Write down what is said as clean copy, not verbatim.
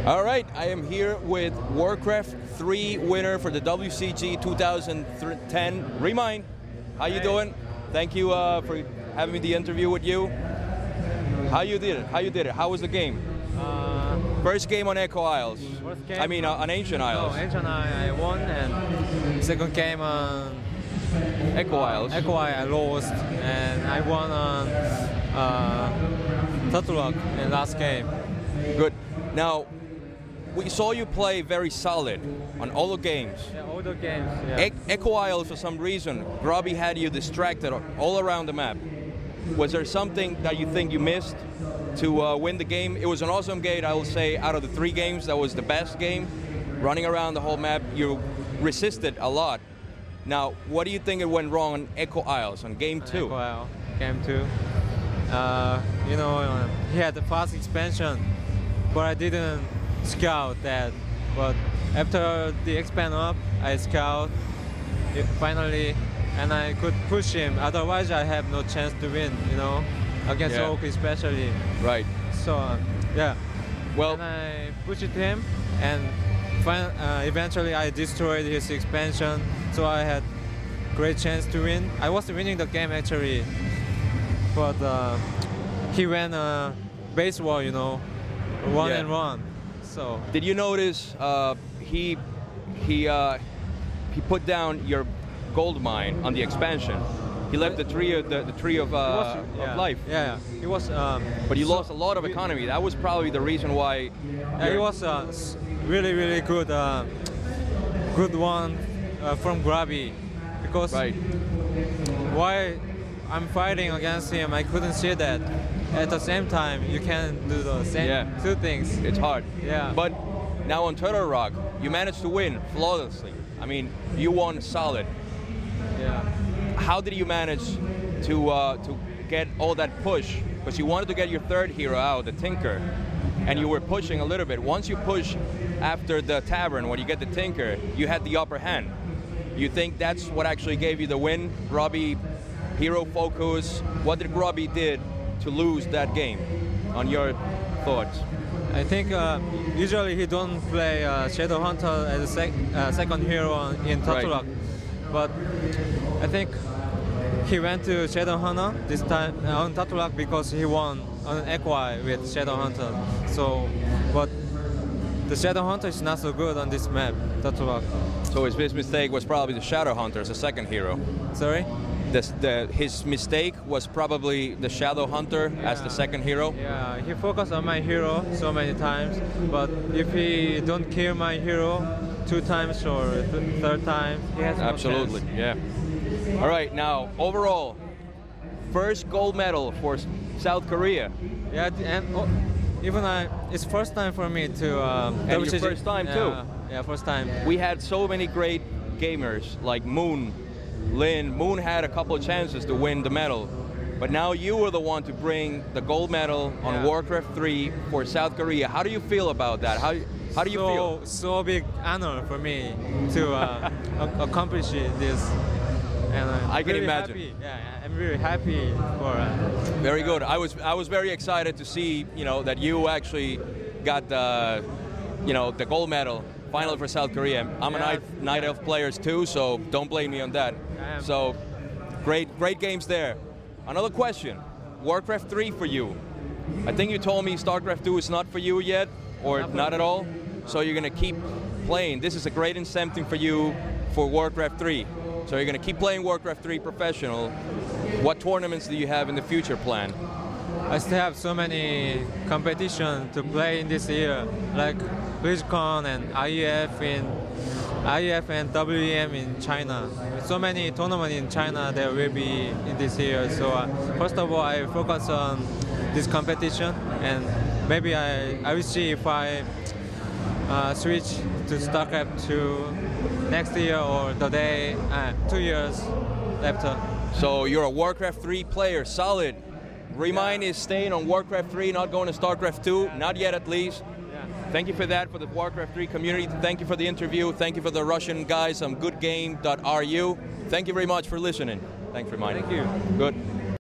All right, I am here with Warcraft 3 winner for the WCG 2010, ReminD. How you doing? Thank you for having me the interview with you. How you did it? How was the game? First game on Echo Isles. First game? I mean, on Ancient Isles. No, Ancient I won, and second game on Echo Isles. Echo Isle I lost, and I won on Turtle in last game. Good. Now, we saw you play very solid on all the games. Yeah, all the games. Yeah. Echo Isles, for some reason, Grubby had you distracted all around the map. Was there something that you think you missed to win the game? It was an awesome game, I will say. Out of the 3 games, that was the best game. Running around the whole map, you resisted a lot. Now, what do you think it went wrong on Echo Isles on game 2? Echo Isle, game 2. You know, he had the fast expansion, but I didn't scout that. But after the expand up, I scout it finally, and I could push him. Otherwise, I have no chance to win. You know, against Oak especially. Right. So yeah. Well, and I pushed him, and eventually I destroyed his expansion. So I had great chance to win. I was winning the game actually, but he went base wall. You know, 1 and 1. So did you notice he put down your gold mine on the expansion? He left the tree of of life. Yeah, he was. But you lost a lot of economy. That was probably the reason why. It was really good good one from Grubby, because while I'm fighting against him, I couldn't see that. At the same time, you can do the same 2 things. It's hard. Yeah. But now on Turtle Rock, you managed to win flawlessly. I mean, you won solid. Yeah. How did you manage to get all that push? Because you wanted to get your 3rd hero out, the Tinker, and you were pushing a little bit. Once you push after the Tavern, when you get the Tinker, you had the upper hand. You think that's what actually gave you the win? Grubby, hero focus. What did Grubby did to lose that game, on your thoughts? I think usually he don't play Shadow Hunter as a second hero in Turtle Rock, but I think he went to Shadow Hunter this time on Turtle Rock because he won on Echo Isle with Shadow Hunter. So, but the Shadow Hunter is not so good on this map, Turtle Rock. So his mistake was probably the Shadow Hunter as a second hero. Sorry? His mistake was probably the Shadow Hunter as the second hero? Yeah, he focused on my hero so many times, but if he don't kill my hero 2 times or 3rd time, he has no chance. Yeah. All right, now, overall, first gold medal for South Korea. Yeah, and even it's first time for me to... and your first time too? Yeah, first time. We had so many great gamers, like Moon, Lin. Moon had a couple of chances to win the medal, but now you were the one to bring the gold medal on Warcraft 3 for South Korea. How do you feel about that? How do you feel? So big honor for me to accomplish this. And I can really imagine. Happy. Yeah, I'm really happy for. Very good. I was very excited to see that you actually got the the gold medal. Finally for South Korea. I'm a Night Elf player too, so don't blame me on that. So, great games there. Another question, Warcraft 3 for you. I think you told me StarCraft 2 is not for you yet, or not at all. So you're gonna keep playing. This is a great incentive for you for Warcraft 3. So you're gonna keep playing Warcraft 3 professional. What tournaments do you have in the future planned? I still have so many competitions to play in this year, like BlizzCon and IEF and WEM in China. So many tournaments in China there will be in this year. So first of all, I focus on this competition, and maybe I will see if I switch to StarCraft 2 next year or 2 years after. So you're a Warcraft 3 player, solid. ReminD is staying on Warcraft 3, not going to StarCraft 2, not yet at least. Thank you for that, for the Warcraft 3 community. Thank you for the interview. Thank you for the Russian guys on goodgame.ru. Thank you very much for listening. Thanks, ReminD. Thank you. Good.